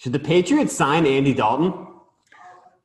Should the Patriots sign Andy Dalton?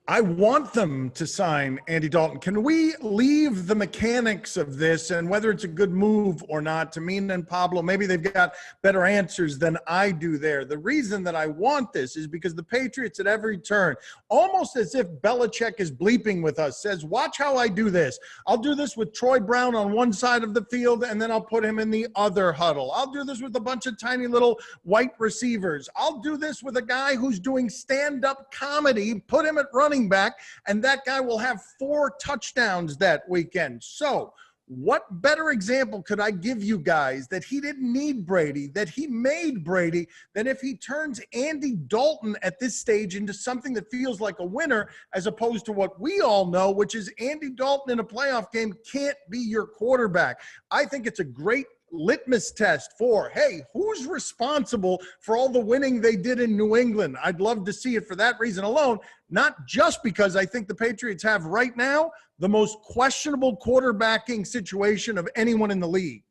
I want them to sign Andy Dalton. Can we leave the mechanics of this and whether it's a good move or not to Mina and Pablo? Maybe they've got better answers than I do there. The reason that I want this is because the Patriots at every turn, almost as if Belichick is bleeping with us, says, watch how I do this. I'll do this with Troy Brown on one side of the field, and then I'll put him in the other huddle. I'll do this with a bunch of tiny little white receivers. I'll do this with a guy who's doing stand-up comedy, put him at running back, and that guy will have 4 touchdowns that weekend. So what better example could I give you guys that he didn't need Brady, that he made Brady, than if he turns Andy Dalton at this stage into something that feels like a winner, as opposed to what we all know, which is Andy Dalton in a playoff game can't be your quarterback. I think it's a great litmus test for, hey, who's responsible for all the winning they did in New England? I'd love to see it for that reason alone, not just because I think the Patriots have right now the most questionable quarterbacking situation of anyone in the league.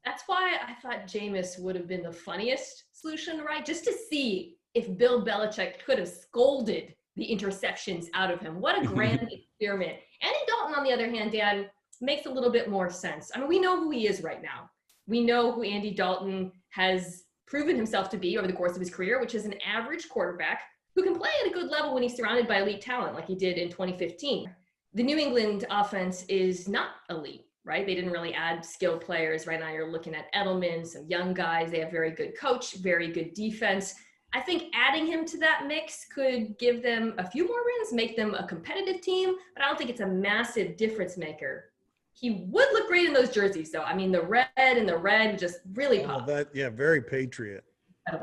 That's why I thought Jameis would have been the funniest solution, right? Just to see if Bill Belichick could have scolded the interceptions out of him. What a grand experiment. Andy Dalton, on the other hand, Dan, makes a little bit more sense. I mean, we know who he is right now. We know who Andy Dalton has proven himself to be over the course of his career, which is an average quarterback who can play at a good level when he's surrounded by elite talent like he did in 2015. The New England offense is not elite, right? They didn't really add skilled players. Right now you're looking at Edelman, some young guys. They have very good coach, very good defense. I think adding him to that mix could give them a few more wins, make them a competitive team, but I don't think it's a massive difference maker. He would look great in those jerseys, though. I mean, the red and the red just really pop. Very Patriot.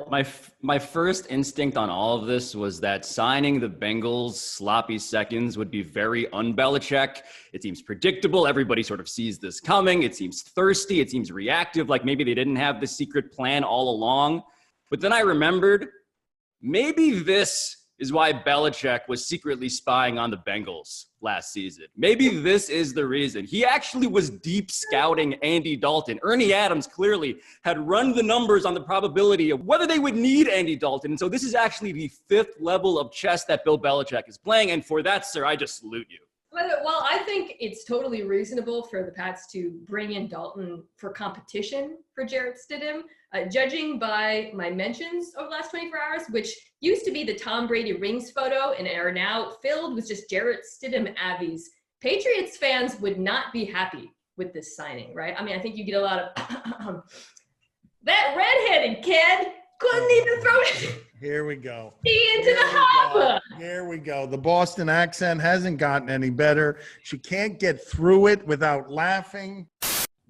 My first instinct on all of this was that signing the Bengals sloppy seconds would be very un-Belichick. It seems predictable. Everybody sort of sees this coming. It seems thirsty. It seems reactive, like maybe they didn't have the secret plan all along. But then I remembered maybe this is why Belichick was secretly spying on the Bengals last season. Maybe this is the reason. He actually was deep scouting Andy Dalton. Ernie Adams clearly had run the numbers on the probability of whether they would need Andy Dalton. And so this is actually the 5th level of chess that Bill Belichick is playing. And for that, sir, I just salute you. Well, I think it's totally reasonable for the Pats to bring in Dalton for competition for Jarrett Stidham. Judging by my mentions over the last 24 hours, which used to be the Tom Brady rings photo and are now filled with just Jarrett Stidham Abbeys, Patriots fans would not be happy with this signing, right? I mean, I think you get a lot of that redheaded kid couldn't even throw it. Here we go. Into the hopper. Here we go. The Boston accent hasn't gotten any better. She can't get through it without laughing.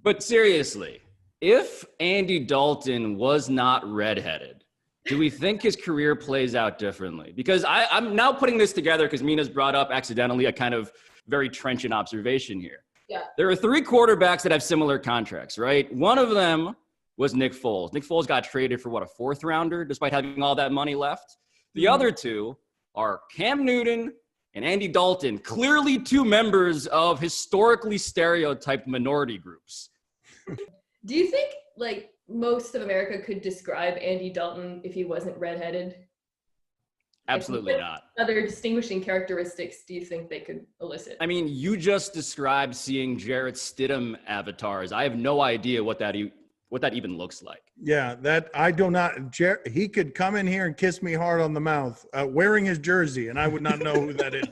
But seriously, if Andy Dalton was not redheaded, do we think his career plays out differently? Because I'm now putting this together because Mina's brought up accidentally a kind of very trenchant observation here. Yeah. There are 3 quarterbacks that have similar contracts, right? One of them was Nick Foles. Nick Foles got traded for, a 4th rounder, despite having all that money left? The other 2 are Cam Newton and Andy Dalton, clearly 2 members of historically stereotyped minority groups. Do you think, most of America could describe Andy Dalton if he wasn't redheaded? Absolutely not. Other distinguishing characteristics do you think they could elicit? I mean, you just described seeing Jarrett Stidham avatars. I have no idea what that even looks like. Yeah, that I do not. He could come in here and kiss me hard on the mouth wearing his jersey, and I would not know who that is.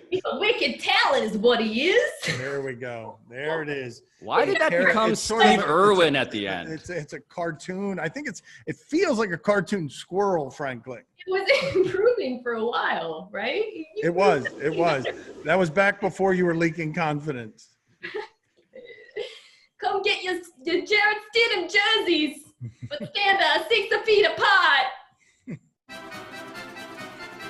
He's a wicked talent is what he is. There we go. There it is. Why did that become Steve Irwin at the end? It's a cartoon. I think it feels like a cartoon squirrel, frankly. It was improving for a while, right? It was. That was back before you were leaking confidence. Come get your Jarrett Stidham jerseys, but stand 6 feet apart.